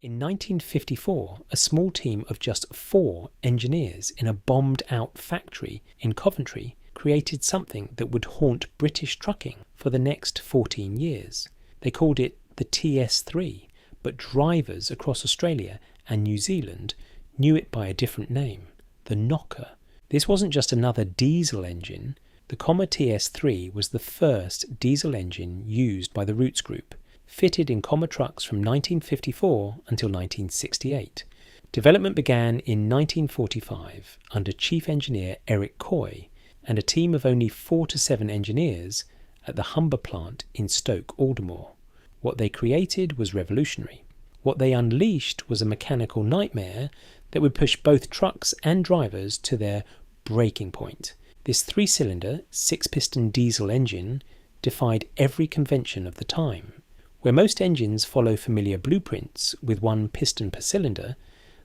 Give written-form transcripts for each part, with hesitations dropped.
In 1954, a small team of just 4 engineers in a bombed-out factory in Coventry created something that would haunt British trucking for the next 14 years. They called it the TS3, but drivers across Australia and New Zealand knew it by a different name, the Knocker. This wasn't just another diesel engine. The Commer TS3 was the first diesel engine used by the Rootes Group, fitted in Commer trucks from 1954 until 1968. Development began in 1945 under Chief Engineer Eric Coy and a team of only 4 to 7 engineers at the Humber plant in Stoke-Aldermore. What they created was revolutionary. What they unleashed was a mechanical nightmare that would push both trucks and drivers to their breaking point. This 3-cylinder, 6-piston diesel engine defied every convention of the time. Where most engines follow familiar blueprints with 1 piston per cylinder,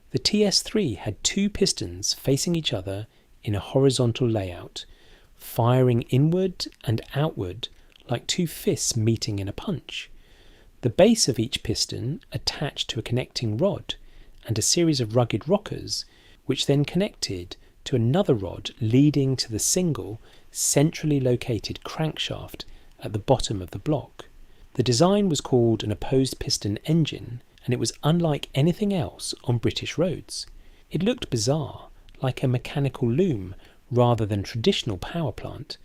the TS3 had 2 pistons facing each other in a horizontal layout, firing inward and outward like 2 fists meeting in a punch. The base of each piston attached to a connecting rod and a series of rugged rockers, which then connected to another rod leading to the single, centrally located crankshaft at the bottom of the block. The design was called an opposed-piston engine, and it was unlike anything else on British roads. It looked bizarre, like a mechanical loom rather than traditional power plant,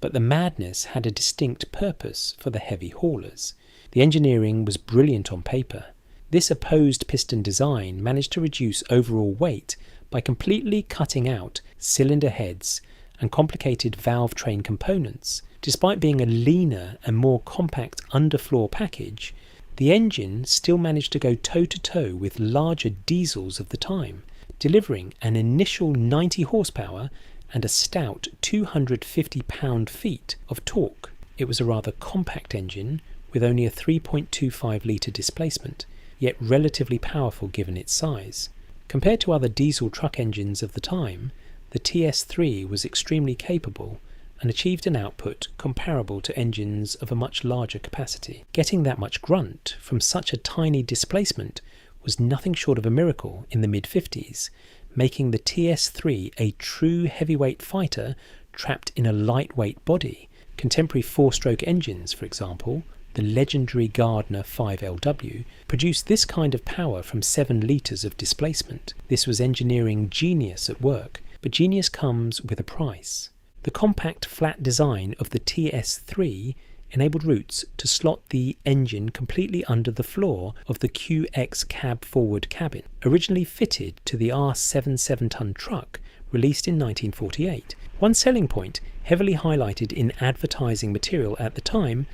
but the madness had a distinct purpose for the heavy haulers. The engineering was brilliant on paper. This opposed-piston design managed to reduce overall weight by completely cutting out cylinder heads and complicated valve train components. Despite being a leaner and more compact underfloor package, the engine still managed to go toe-to-toe with larger diesels of the time, delivering an initial 90 horsepower and a stout 250 pound-feet of torque. It was a rather compact engine with only a 3.25 litre displacement, yet relatively powerful given its size. Compared to other diesel truck engines of the time, the TS3 was extremely capable and achieved an output comparable to engines of a much larger capacity. Getting that much grunt from such a tiny displacement was nothing short of a miracle in the mid-50s, making the TS3 a true heavyweight fighter trapped in a lightweight body. Contemporary 4-stroke engines, for example, the legendary Gardner 5LW, produced this kind of power from 7 litres of displacement. This was engineering genius at work, but genius comes with a price. The compact flat design of the TS3 enabled Rootes to slot the engine completely under the floor of the QX cab forward cabin, originally fitted to the R7 7-ton truck released in 1948. One selling point, heavily highlighted in advertising material at the time,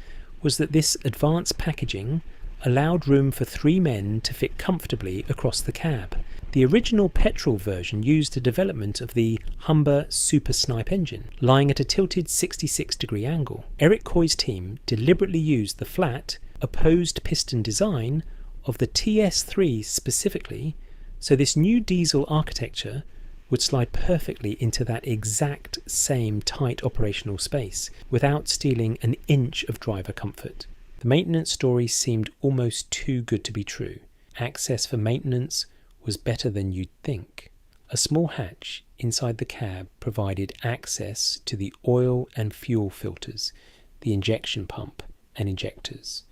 was that this advanced packaging allowed room for 3 men to fit comfortably across the cab. The original petrol version used the development of the Humber Super Snipe engine, lying at a tilted 66-degree angle. Eric Coy's team deliberately used the flat, opposed-piston design of the TS3 specifically, so this new diesel architecture would slide perfectly into that exact same tight operational space without stealing an inch of driver comfort. The maintenance story seemed almost too good to be true. Access for maintenance was better than you'd think. A small hatch inside the cab provided access to the oil and fuel filters, the injection pump and injectors.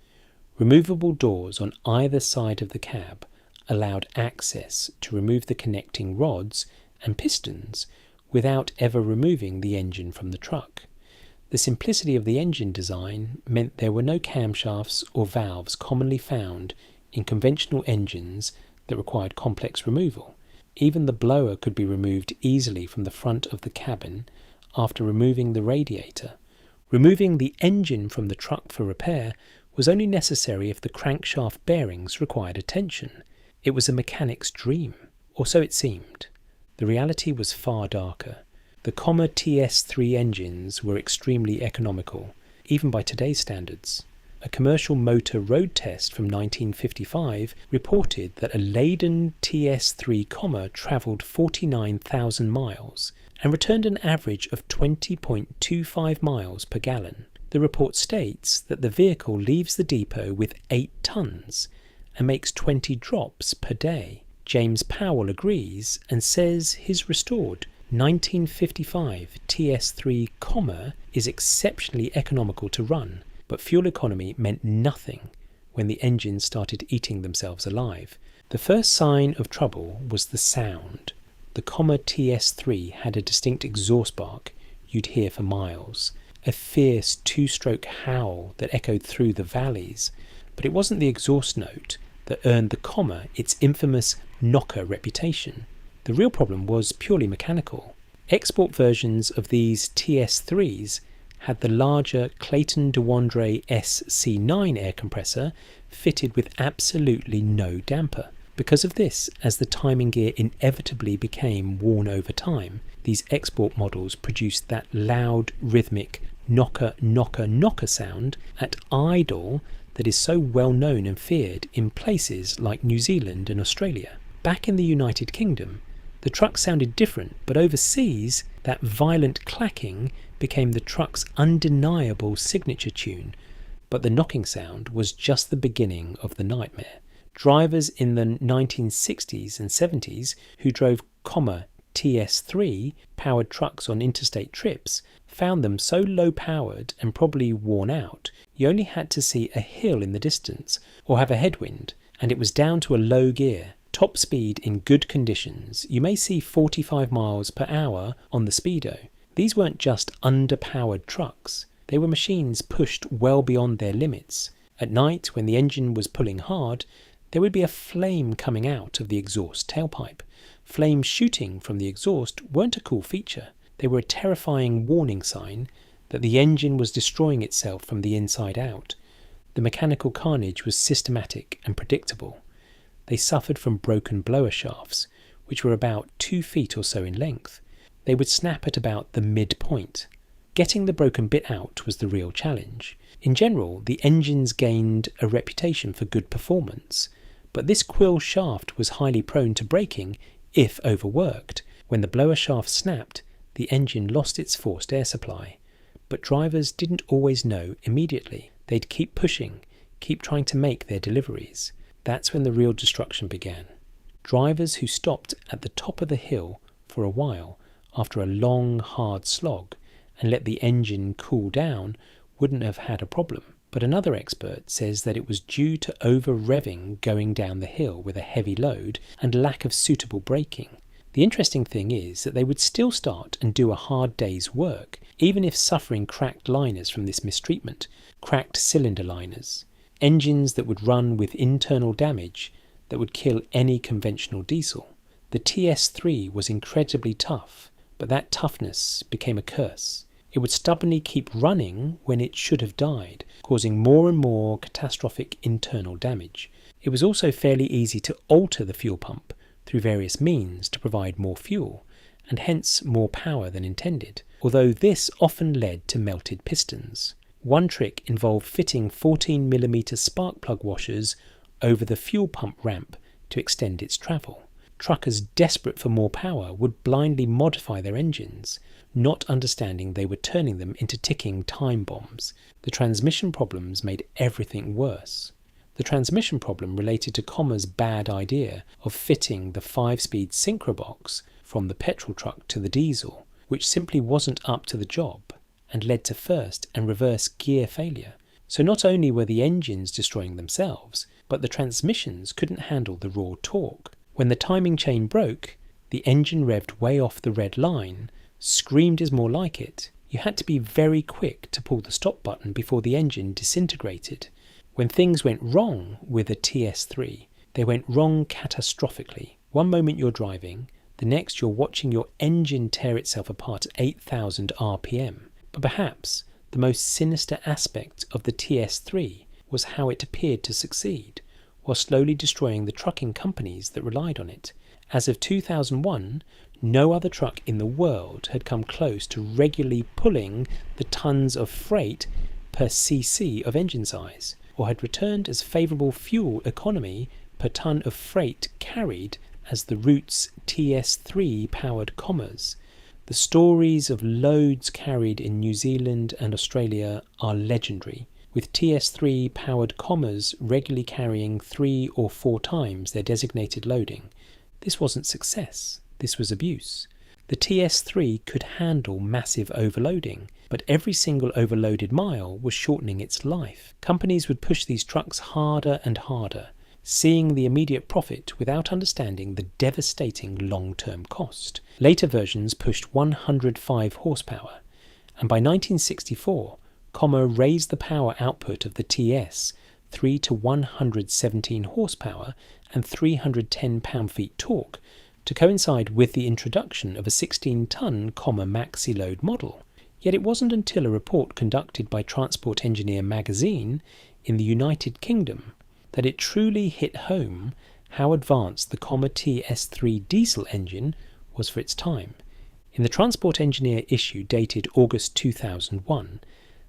Removable doors on either side of the cab allowed access to remove the connecting rods and pistons without ever removing the engine from the truck. The simplicity of the engine design meant there were no camshafts or valves commonly found in conventional engines that required complex removal. Even the blower could be removed easily from the front of the cabin after removing the radiator. Removing the engine from the truck for repair was only necessary if the crankshaft bearings required attention. It was a mechanic's dream, or so it seemed. The reality was far darker. The Commer TS3 engines were extremely economical, even by today's standards. A commercial motor road test from 1955 reported that a laden TS3 Commer travelled 49,000 miles and returned an average of 20.25 miles per gallon. The report states that the vehicle leaves the depot with 8 tons and makes 20 drops per day. James Powell agrees and says his restored 1955 TS3 Commer is exceptionally economical to run, but fuel economy meant nothing when the engines started eating themselves alive. The first sign of trouble was the sound. The Commer TS3 had a distinct exhaust bark you'd hear for miles, a fierce two-stroke howl that echoed through the valleys. But it wasn't the exhaust note that earned the Commer its infamous knocker reputation. The real problem was purely mechanical. Export versions of these TS3s had the larger Clayton Dewandre SC9 air compressor fitted with absolutely no damper. Because of this, as the timing gear inevitably became worn over time, these export models produced that loud, rhythmic knocker, knocker, knocker sound at idle that is so well known and feared in places like New Zealand and Australia. Back in the United Kingdom, the truck sounded different, but overseas, that violent clacking became the truck's undeniable signature tune. But the knocking sound was just the beginning of the nightmare. Drivers in the 1960s and 70s who drove Commer TS3 powered trucks on interstate trips found them so low-powered and probably worn out, you only had to see a hill in the distance or have a headwind, and it was down to a low gear. Top speed in good conditions, you may see 45 miles per hour on the speedo. These weren't just underpowered trucks, they were machines pushed well beyond their limits. At night, when the engine was pulling hard, there would be a flame coming out of the exhaust tailpipe. Flames shooting from the exhaust weren't a cool feature. They were a terrifying warning sign that the engine was destroying itself from the inside out. The mechanical carnage was systematic and predictable. They suffered from broken blower shafts, which were about 2 feet or so in length. They would snap at about the midpoint. Getting the broken bit out was the real challenge. In general, the engines gained a reputation for good performance, but this quill shaft was highly prone to breaking if overworked. When the blower shaft snapped, the engine lost its forced air supply. But drivers didn't always know immediately. They'd keep pushing, keep trying to make their deliveries. That's when the real destruction began. Drivers who stopped at the top of the hill for a while after a long, hard slog and let the engine cool down wouldn't have had a problem. But another expert says that it was due to over-revving going down the hill with a heavy load and lack of suitable braking. The interesting thing is that they would still start and do a hard day's work, even if suffering cracked liners from this mistreatment, cracked cylinder liners, engines that would run with internal damage that would kill any conventional diesel. The TS3 was incredibly tough, but that toughness became a curse. It would stubbornly keep running when it should have died, causing more and more catastrophic internal damage. It was also fairly easy to alter the fuel pump through various means to provide more fuel, and hence more power than intended, although this often led to melted pistons. One trick involved fitting 14mm spark plug washers over the fuel pump ramp to extend its travel. Truckers desperate for more power would blindly modify their engines, not understanding they were turning them into ticking time bombs. The transmission problems made everything worse. The transmission problem related to Commer's bad idea of fitting the 5-speed synchro box from the petrol truck to the diesel, which simply wasn't up to the job and led to first and reverse gear failure. So not only were the engines destroying themselves, but the transmissions couldn't handle the raw torque. When the timing chain broke, the engine revved way off the red line, screamed is more like it. You had to be very quick to pull the stop button before the engine disintegrated. When things went wrong with a TS3, they went wrong catastrophically. One moment you're driving, the next you're watching your engine tear itself apart at 8,000 RPM. But perhaps the most sinister aspect of the TS3 was how it appeared to succeed, while slowly destroying the trucking companies that relied on it. As of 2001, no other truck in the world had come close to regularly pulling the tons of freight per cc of engine size, or had returned as favourable fuel economy per ton of freight carried as the Roots TS3 powered Commers. The stories of loads carried in New Zealand and Australia are legendary, with TS3 powered Commers regularly carrying 3 or 4 times their designated loading. This wasn't success, this was abuse. The TS3 could handle massive overloading, but every single overloaded mile was shortening its life. Companies would push these trucks harder and harder, seeing the immediate profit without understanding the devastating long-term cost. Later versions pushed 105 horsepower, and by 1964, Commer raised the power output of the TS3 to 117 horsepower and 310 pound-feet torque to coincide with the introduction of a 16-ton Commer maxi-load model. Yet it wasn't until a report conducted by Transport Engineer magazine in the United Kingdom that it truly hit home how advanced the Commer TS3 diesel engine was for its time. In the Transport Engineer issue dated August 2001,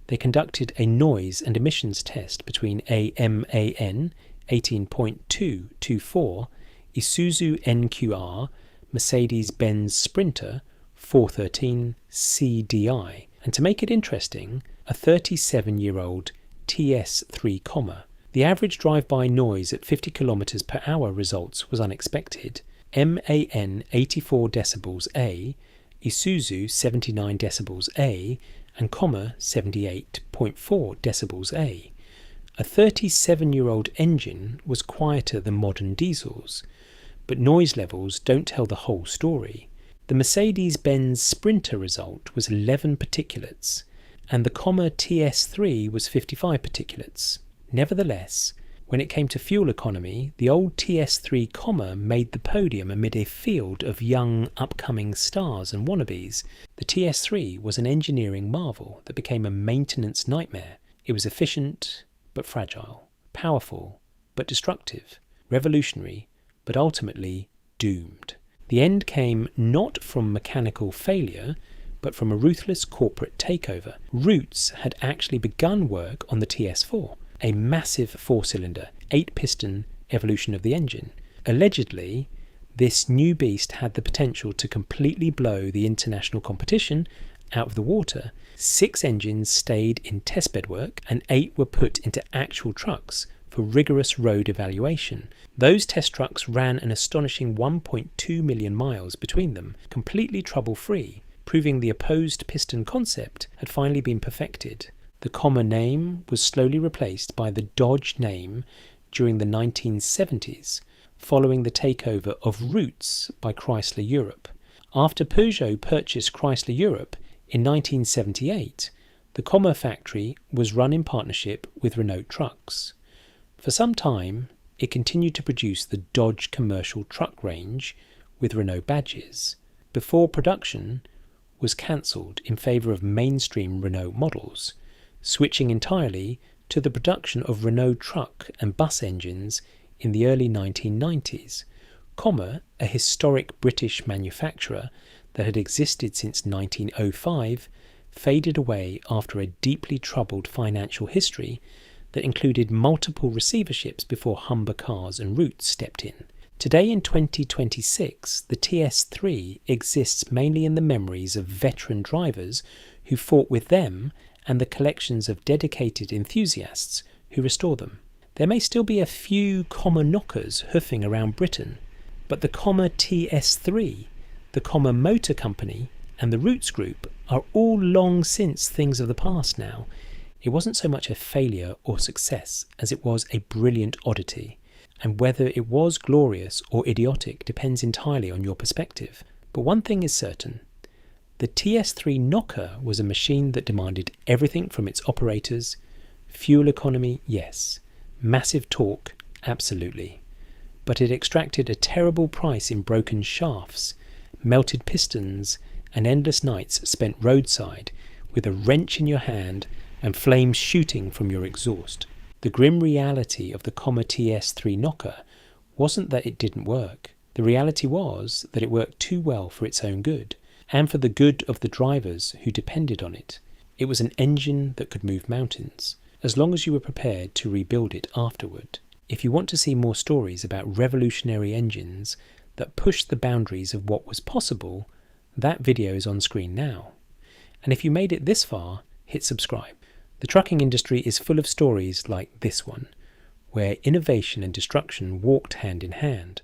they conducted a noise and emissions test between a MAN 18.224, Isuzu NQR, Mercedes-Benz Sprinter 413 CDI, and to make it interesting, a 37-year-old TS3 Commer. The average drive-by noise at 50 km per hour results was unexpected. MAN 84 decibels A, Isuzu 79 decibels A, and Commer 78.4 decibels A. A 37-year-old engine was quieter than modern diesels, but noise levels don't tell the whole story. The Mercedes-Benz Sprinter result was 11 particulates, and the Commer TS3 was 55 particulates. Nevertheless, when it came to fuel economy, the old TS3 Commer made the podium amid a field of young, upcoming stars and wannabes. The TS3 was an engineering marvel that became a maintenance nightmare. It was efficient but fragile, powerful but destructive, revolutionary but ultimately doomed. The end came not from mechanical failure, but from a ruthless corporate takeover. Roots had actually begun work on the TS4, a massive 4-cylinder, 8-piston evolution of the engine. Allegedly, this new beast had the potential to completely blow the international competition out of the water. 6 engines stayed in testbed work, and 8 were put into actual trucks for rigorous road evaluation. Those test trucks ran an astonishing 1.2 million miles between them, completely trouble-free, proving the opposed-piston concept had finally been perfected. The Commer name was slowly replaced by the Dodge name during the 1970s, following the takeover of Roots by Chrysler Europe. After Peugeot purchased Chrysler Europe in 1978, the Commer factory was run in partnership with Renault Trucks. For some time, it continued to produce the Dodge commercial truck range with Renault badges, before production was cancelled in favour of mainstream Renault models, switching entirely to the production of Renault truck and bus engines in the early 1990s. Commer, a historic British manufacturer that had existed since 1905, faded away after a deeply troubled financial history that included multiple receiverships before Humber Cars and Roots stepped in. Today in 2026, the TS3 exists mainly in the memories of veteran drivers who fought with them and the collections of dedicated enthusiasts who restore them. There may still be a few Commer knockers hoofing around Britain, but the Commer TS3, the Commer Motor Company, and the Roots Group are all long since things of the past now. It wasn't so much a failure or success as it was a brilliant oddity, and whether it was glorious or idiotic depends entirely on your perspective. But one thing is certain. The TS3 knocker was a machine that demanded everything from its operators. Fuel economy, yes. Massive torque, absolutely. But it extracted a terrible price in broken shafts, melted pistons, and endless nights spent roadside with a wrench in your hand and flames shooting from your exhaust. The grim reality of the Commer TS3 knocker wasn't that it didn't work. The reality was that it worked too well for its own good, and for the good of the drivers who depended on it. It was an engine that could move mountains, as long as you were prepared to rebuild it afterward. If you want to see more stories about revolutionary engines that pushed the boundaries of what was possible, that video is on screen now. And if you made it this far, hit subscribe. The trucking industry is full of stories like this one, where innovation and destruction walked hand in hand.